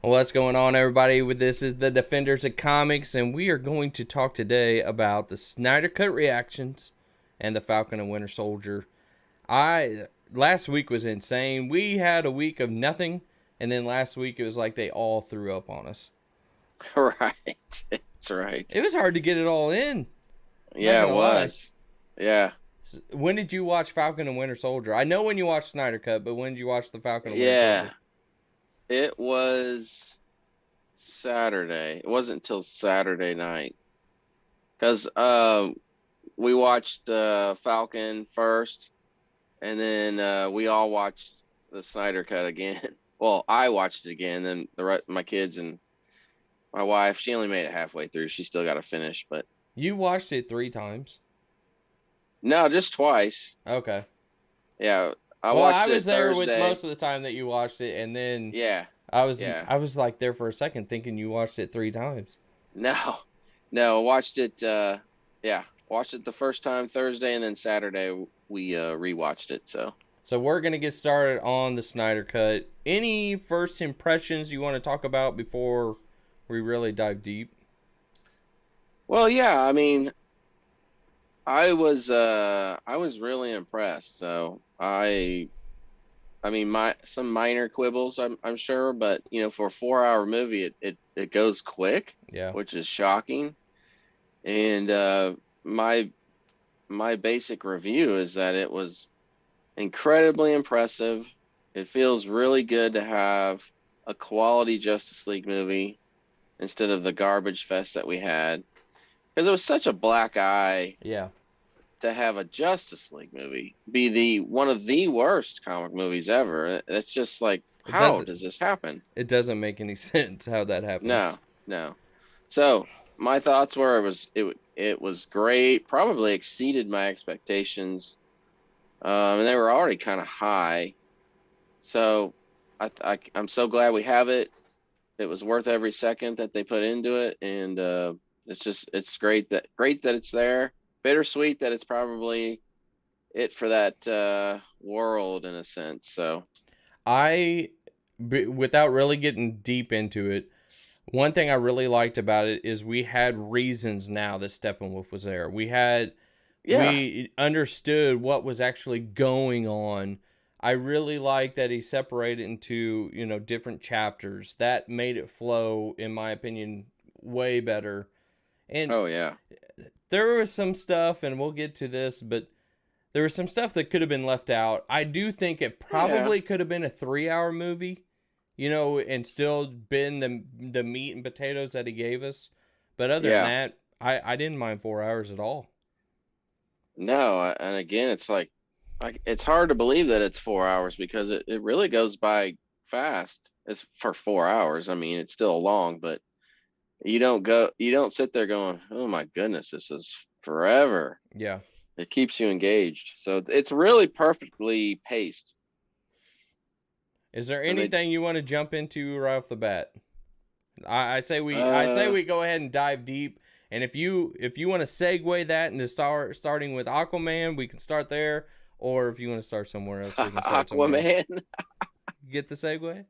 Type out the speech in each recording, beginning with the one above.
What's going on, everybody? This is the Defenders of Comics, and we are going to talk today about the Snyder Cut reactions and the Falcon and Winter Soldier. I Last week was insane. We had a week of nothing, and then last week it was like they all threw up on us. Right. That's right. It was hard to get it all in. I'm not Yeah, it gonna lie. was. Yeah. When did you watch Falcon and Winter Soldier? I know when you watched Snyder Cut, but when did you watch the Falcon and Winter Yeah. Soldier? It was Saturday. It wasn't until Saturday night. Because we watched Falcon first, and then we all watched the Snyder Cut again. Well, I watched it again, then my kids and my wife, she only made it halfway through. She still got to finish, but You watched it 3 times. no, just twice. Okay. Yeah, I Well, I watched was it there with Thursday. most of the time that you watched it, and then Yeah. I was Yeah. I was like there for a second thinking you watched it 3 times. No, no, watched it. Yeah, watched it the first time Thursday, and then Saturday we rewatched it. So, So we're gonna get started on the Snyder Cut. Any first impressions you want to talk about before we really dive deep? well, yeah, I mean, I was really impressed. So I mean, my some minor quibbles, I'm sure, but for a 4 hour movie, it goes quick, Yeah. which is shocking. And my my basic review is that it was incredibly impressive. It feels really good to have a quality Justice League movie instead of the garbage fest that we had. Because it was such a black eye Yeah. to have a Justice League movie be the one of the worst comic movies ever. It's just like, It how doesn't does this happen? it doesn't make any sense how that happens. No, no. So my thoughts were it was great, probably exceeded my expectations, and they were already kind of high. So I'm so glad we have it. It was worth every second that they put into it, and it's great that it's there. Bittersweet that it's probably it for that world in a sense. So Without really getting deep into it, one thing I really liked about it is we had reasons now that Steppenwolf was there. yeah, We understood what was actually going on. I really like that he separated into, different chapters. That made it flow, in my opinion, way better. And oh yeah, there was some stuff, and we'll get to this, but there was some stuff that could have been left out. I do think it yeah, probably could have been a 3 hour movie, and still been the meat and potatoes that he gave us. But other than yeah. that, I didn't mind 4 hours at all. No, and again, it's like it's hard to believe that it's 4 hours because it really goes by fast. It's for 4 hours. I mean, it's still long, but you don't sit there going, oh my goodness, this is forever. Yeah. It keeps you engaged. So it's really perfectly paced. Is there And they, anything you want to jump into right off the bat? I'd say uh, we go ahead and dive deep. And if you want to segue that into starting with Aquaman, we can start there. Or if you want to start somewhere else, we can start somewhere else. Aquaman. Get the segue?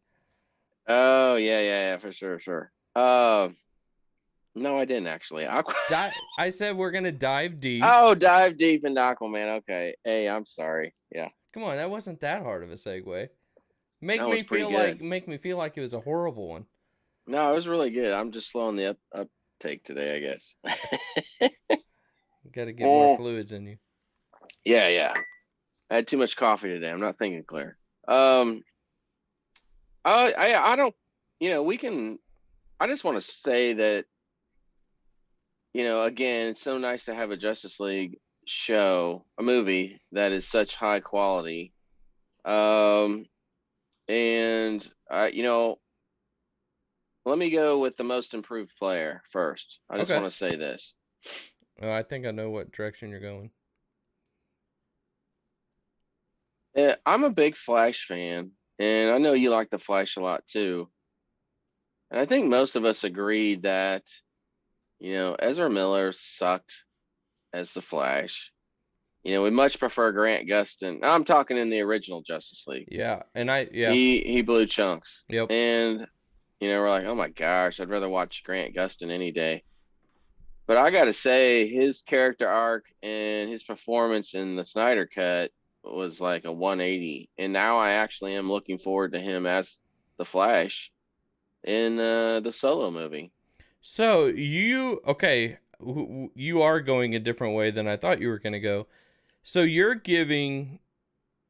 Oh yeah, for sure, sure. No, I didn't actually. I said we're gonna dive deep. Oh, dive deep into Aquaman. Okay. Hey, I'm sorry. Yeah. Come on, that wasn't that hard of a segue. That was pretty good. Make me feel like it was a horrible one. No, it was really good. I'm just slow on the uptake today, I guess. Got to get more Oh, fluids in you. yeah. I had too much coffee today. I'm not thinking clear. Um, I don't, we can, I just want to say that, again, it's so nice to have a Justice League show, a movie that is such high quality. Um, and, let me go with the most improved player first. I just Okay. want to say this. Well, I think I know what direction you're going. I'm a big Flash fan, and I know you like the Flash a lot too. And I think most of us agreed that, Ezra Miller sucked as the Flash. We much prefer Grant Gustin. I'm talking in the original Justice League. Yeah, and yeah. He blew chunks. Yep. And We're like, oh my gosh, I'd rather watch Grant Gustin any day. But I got to say, his character arc and his performance in the Snyder Cut was like a 180. And now I actually am looking forward to him as the Flash in the Solo movie. So you are going a different way than I thought you were going to go. So you're giving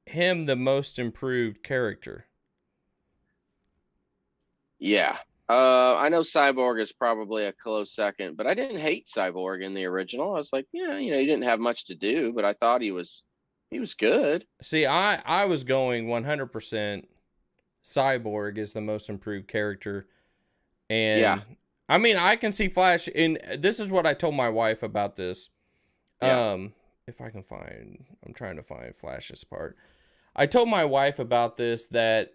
him the most improved character. Yeah. I know Cyborg is probably a close second, but I didn't hate Cyborg in the original. I was like, yeah, he didn't have much to do, but I thought he was good. See, I was going 100% Cyborg is the most improved character. Yeah. And I mean, I can see Flash in this is what I told my wife about this. Yeah. If I can I'm trying to find Flash's part. I told my wife about this that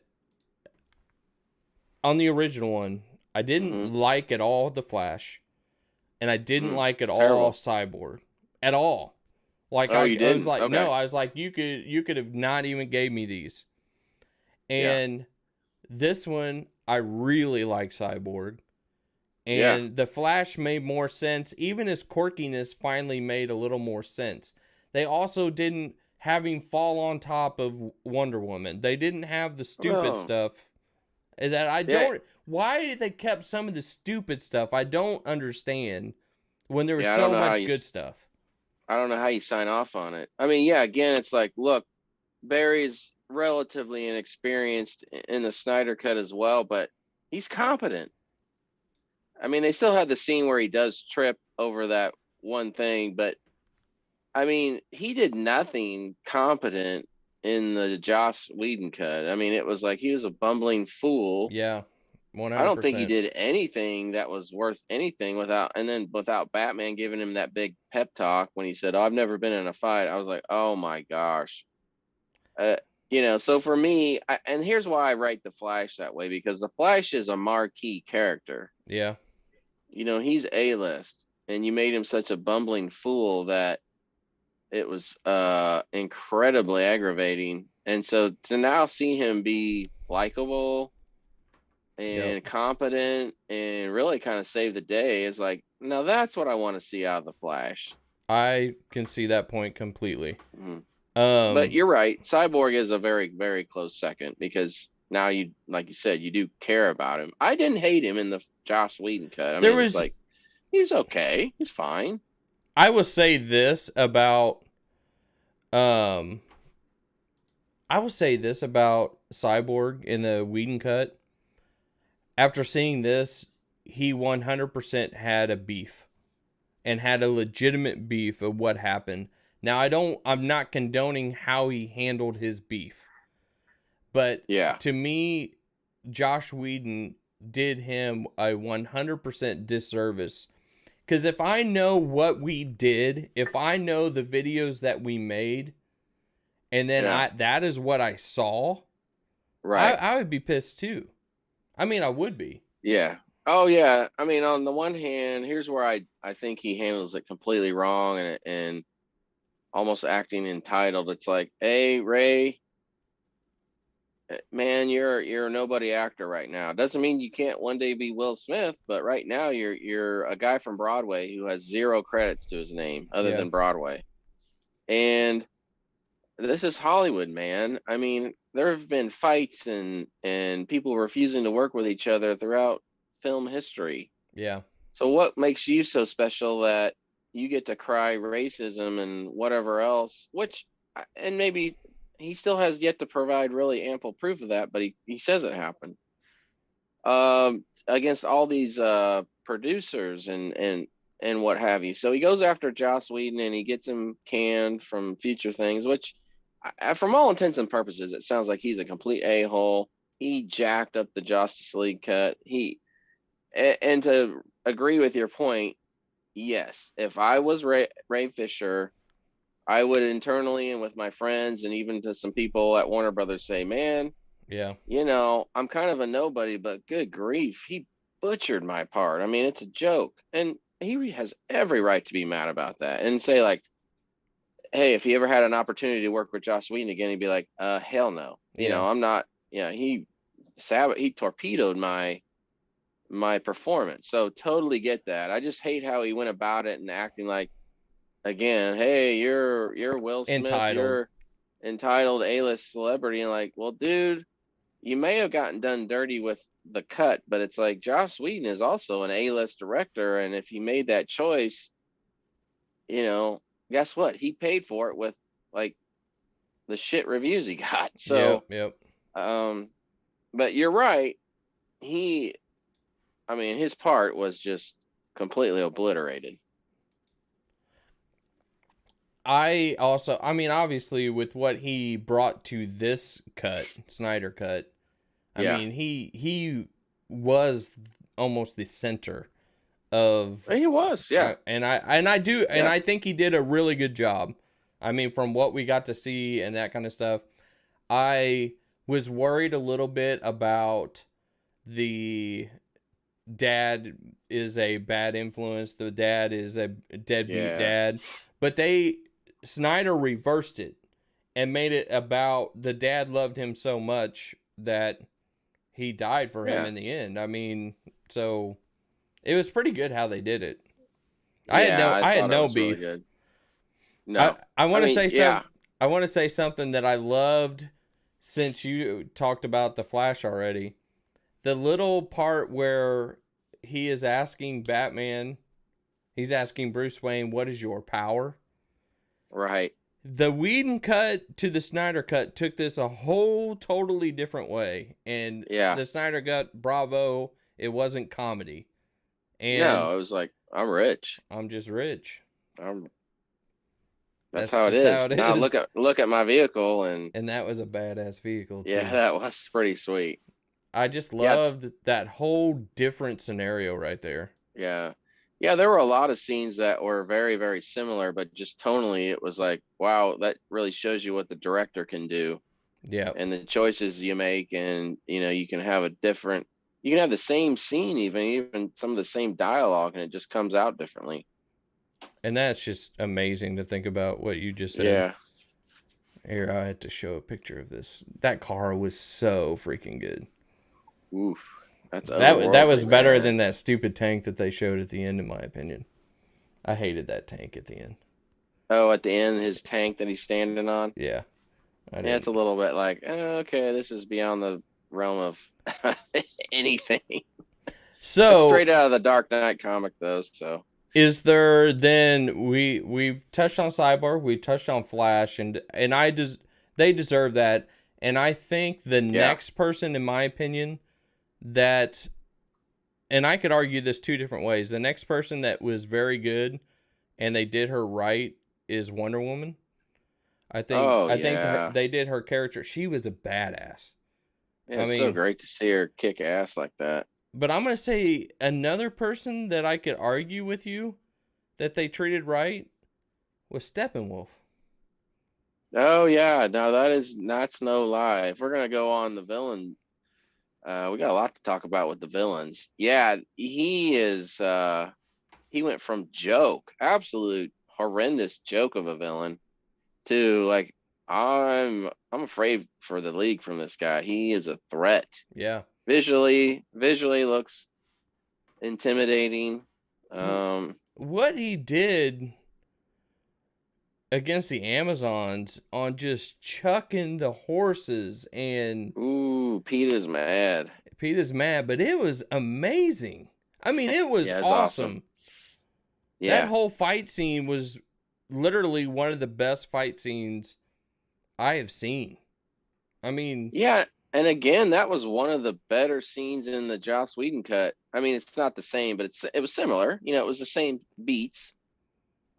on the original one, I didn't Mm-hmm. like at all the Flash, and I didn't Mm-hmm. like at all Terrible. Cyborg at all. Like Oh, you I was didn't? like, no, Okay. I was like, you could have not even gave me these. Yeah. And this one, I really like Cyborg. Yeah. And the Flash made more sense. Even his quirkiness finally made a little more sense. They also didn't have him fall on top of Wonder Woman. They didn't have the stupid Oh, stuff that I yeah. don't. Why they kept some of the stupid stuff? I don't understand when there was Yeah. so much good stuff. I don't know how you sign off on it. I mean, yeah. Again, it's like, look, Barry's relatively inexperienced in the Snyder Cut as well, but he's competent. I mean, they still have the scene where he does trip over that one thing, but I mean, he did nothing competent in the Joss Whedon cut. I mean, it was like he was a bumbling fool. Yeah, one I hundred don't think he percent. did anything that was worth anything without Batman giving him that big pep talk when he said, "Oh, I've never been in a fight." I was like, "Oh my gosh." Uh, so for me, and here's why I write the Flash that way, because the Flash is a marquee character. Yeah, He's A-list, and you made him such a bumbling fool that it was incredibly aggravating. And so to now see him be likable yep. and competent and really kind of save the day is like, now that's what I want to see out of the Flash. I can see that point completely. Mm-hmm. But Um, you're right. Cyborg is a very, very close second because now you, like you said, you do care about him. I didn't hate him in the Joss Whedon cut. I there mean, it's was. like he's okay. He's fine. I will say this about. Um, I will say this about Cyborg in the Whedon cut. After seeing this, he 100% had a beef and had a legitimate beef of what happened. Now I'm not condoning how he handled his beef. But Yeah. to me, Josh Whedon did him a 100% disservice. Because if I know what we did, if I know the videos that we made, and then Yeah. that is what I saw, Right. I would be pissed too. I mean, I would be. Yeah. Oh yeah. I mean, on the one hand, here's where I think he handles it completely wrong and almost acting entitled. It's like, hey, Ray, man, you're a nobody actor right now. Doesn't mean you can't one day be Will Smith, but right now you're a guy from Broadway who has zero credits to his name other Yeah. than Broadway. And this is Hollywood, man. I mean, there have been fights and people refusing to work with each other throughout film history. Yeah. So what makes you so special that you get to cry racism and whatever else, which, and maybe he still has yet to provide really ample proof of that, but he says it happened against all these producers and what have you. So he goes after Joss Whedon and he gets him canned from future things, which from all intents and purposes, it sounds like he's a complete a-hole. He jacked up the Justice League cut. And to agree with your point, yes, if I was Ray Fisher, I would internally and with my friends and even to some people at Warner Brothers say, man, Yeah. I'm kind of a nobody, but good grief, he butchered my part. I mean, it's a joke. And he has every right to be mad about that and say, like, hey, if he ever had an opportunity to work with Joss Whedon again, he'd be like, hell no. Yeah. I'm not, he torpedoed my my performance. So totally get that. I just hate how he went about it and acting like, again, hey, you're Will Smith, Entitled. you're entitled A-list celebrity, and like, well, dude, you may have gotten done dirty with the cut, but it's like Joss Whedon is also an A-list director, and if he made that choice, guess what? He paid for it with like the shit reviews he got. So, Yep, yep. um, but you're right. He, I mean, his part was just completely obliterated. I mean, obviously, with what he brought to this cut, Snyder Cut, I Yeah, mean, he was almost the center of, he was. Yeah, and yeah, I think he did a really good job. I mean, from what we got to see and that kind of stuff, I was worried a little bit about the dad is a bad influence. The dad is a deadbeat yeah, dad, but Snyder reversed it and made it about the dad loved him so much that he died for him yeah, in the end. I mean, so it was pretty good how they did it. yeah. I I had thought it no was really beef. good. No, I I want to mean, say yeah, I want to say something that I loved since you talked about the Flash already. The little part where he is asking Batman, he's asking Bruce Wayne, "What is your power?" right. The Whedon cut to the Snyder cut took this a whole totally different way. And Yeah, the Snyder cut, bravo, it wasn't comedy. no, And it was like I'm rich. I'm just rich. I'm. That's That's how it just how is. it Now is. look at my vehicle, and And that was a badass vehicle yeah, too. that was pretty sweet. I just Yeah, loved that whole different scenario right there. yeah, yeah. There were a lot of scenes that were very, very similar, but just tonally, it was like, wow, that really shows you what the director can do Yep. and the choices you make, and you can have a different, you can have the same scene, even some of the same dialogue, and it just comes out differently. And that's just amazing to think about what you just said. Yeah. Here, I had to show a picture of this. That car was so freaking good. Oof. That's That was otherworldly, better man. than that stupid tank that they showed at the end, in my opinion. I hated that tank at the end. Oh, at the end, his tank that he's standing on. Yeah, I Yeah, it's didn't. a little bit like, okay, this is beyond the realm of anything. That's So, straight out of the Dark Knight comic, though. So is there then we've touched on Cyborg, we touched on Flash, and they deserve that. And I think the yeah. next person, in my opinion, that and I could argue this two different ways. The next person that was very good and they did her right is Wonder Woman. Oh I think yeah. they did her character. She was a badass. Yeah, I it's so mean, great to see her kick ass like that. but I'm gonna say another person that I could argue with you that they treated right was Steppenwolf. Oh yeah, no, that's no lie. If we're gonna go on the villain, we got a lot to talk about with the villains. Yeah, he went from joke, absolute horrendous joke of a villain, to like I'm afraid for the league from this guy. He is a threat. Yeah. Visually looks intimidating. Um, What he did against the Amazons on just chucking the horses and ooh, Pete is mad. Pete is mad, but it was amazing. I mean, it was Yeah, it's awesome. awesome. That Yeah. whole fight scene was literally one of the best fight scenes I have seen. I mean, Yeah, and again, that was one of the better scenes in the Joss Whedon cut. I mean, it's not the same, but it was similar. It was the same beats.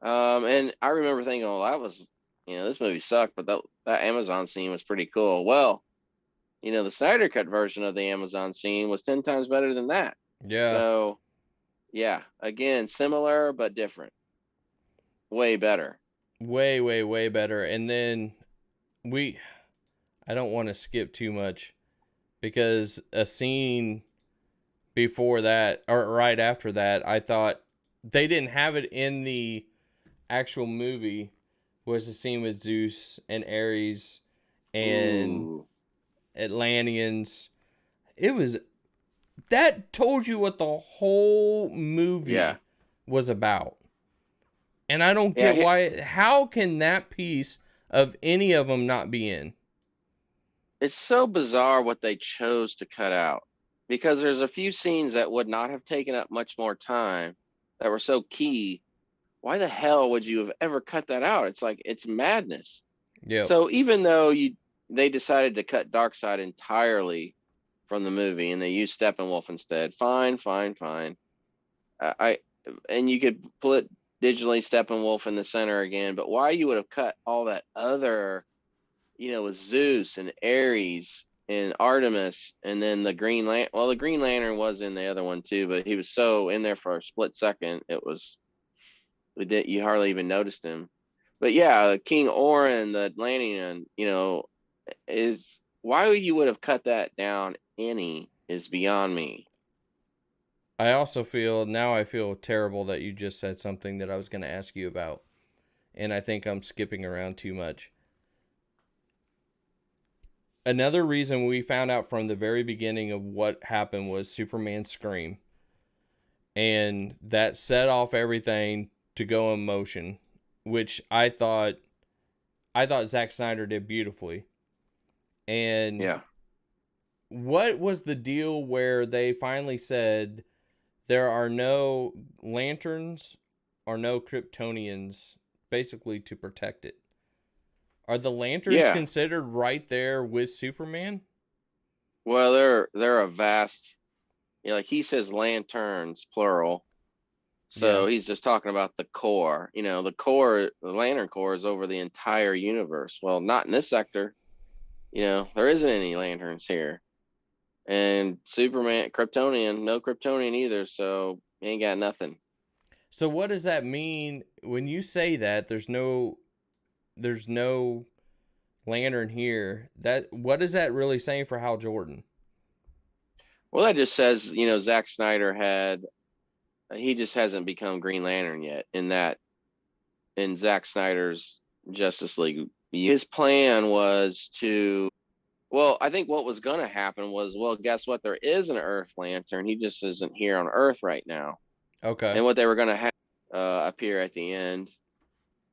And I remember thinking, "Oh, that was, this movie sucked, but that Amazon scene was pretty cool." Well, the Snyder cut version of the Amazon scene was 10 times better than that. yeah, So, yeah, again, similar but different. Way better. way, way, way better. And then we, I don't want to skip too much because a scene before that or right after that, I thought they didn't have it in the actual movie, was the scene with Zeus and Ares and Ooh. Atlanteans. It was That told you what the whole Yeah. movie was about. And I don't get Yeah. why. How can that piece of any of them not be in? It's so bizarre what they chose to cut out because there's a few scenes that would not have taken up much more time that were so key. Why the hell would you have ever cut that out? It's like it's madness. Yep. So even though they decided to cut Darkseid entirely from the movie and they used Steppenwolf instead, fine, fine, fine. I and you could put digitally Steppenwolf in the center again, but why you would have cut all that other, with Zeus and Ares and Artemis, and then the Green Lantern. Well, the Green Lantern was in the other one too, but he was so in there for a split second, you hardly even noticed him. But yeah, King Orin, the Atlantean, is why you would have cut that down any is beyond me. I also feel terrible that you just said something that I was going to ask you about. And I think I'm skipping around too much. Another reason we found out from the very beginning of what happened was Superman's scream. And that set off everything to go in motion, which I thought Zack Snyder did beautifully. And Yeah. what was the deal where they finally said there are no lanterns or no Kryptonians basically to protect it? Are the lanterns Yeah. considered right there with Superman? Well, they're a vast, like he says lanterns plural. Yeah. So he's just talking about the core. The lantern core is over the entire universe. Well, not in this sector. There isn't any lanterns here. And Superman, Kryptonian, no Kryptonian either. So he ain't got nothing. So what does that mean when you say that there's no lantern here? That what is that really saying for Hal Jordan? Well, that just says, Zack Snyder he just hasn't become Green Lantern yet in Zack Snyder's Justice League. His plan was well, I think what was going to happen was, well, guess what? There is an Earth Lantern. He just isn't here on Earth right now. Okay. And what they were going to have appear at the end,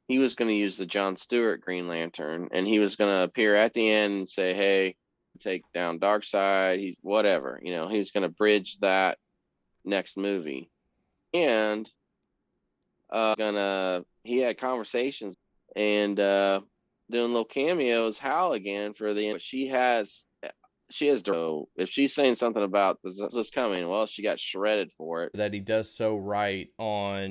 he was going to use the John Stewart Green Lantern, and he was going to appear at the end and say, "Hey, take down Darkseid." He's whatever, he was going to bridge that next movie, and he had conversations and doing little cameos. Hal again for the she has if she's saying something about this coming, well, she got shredded for it. That he does so right on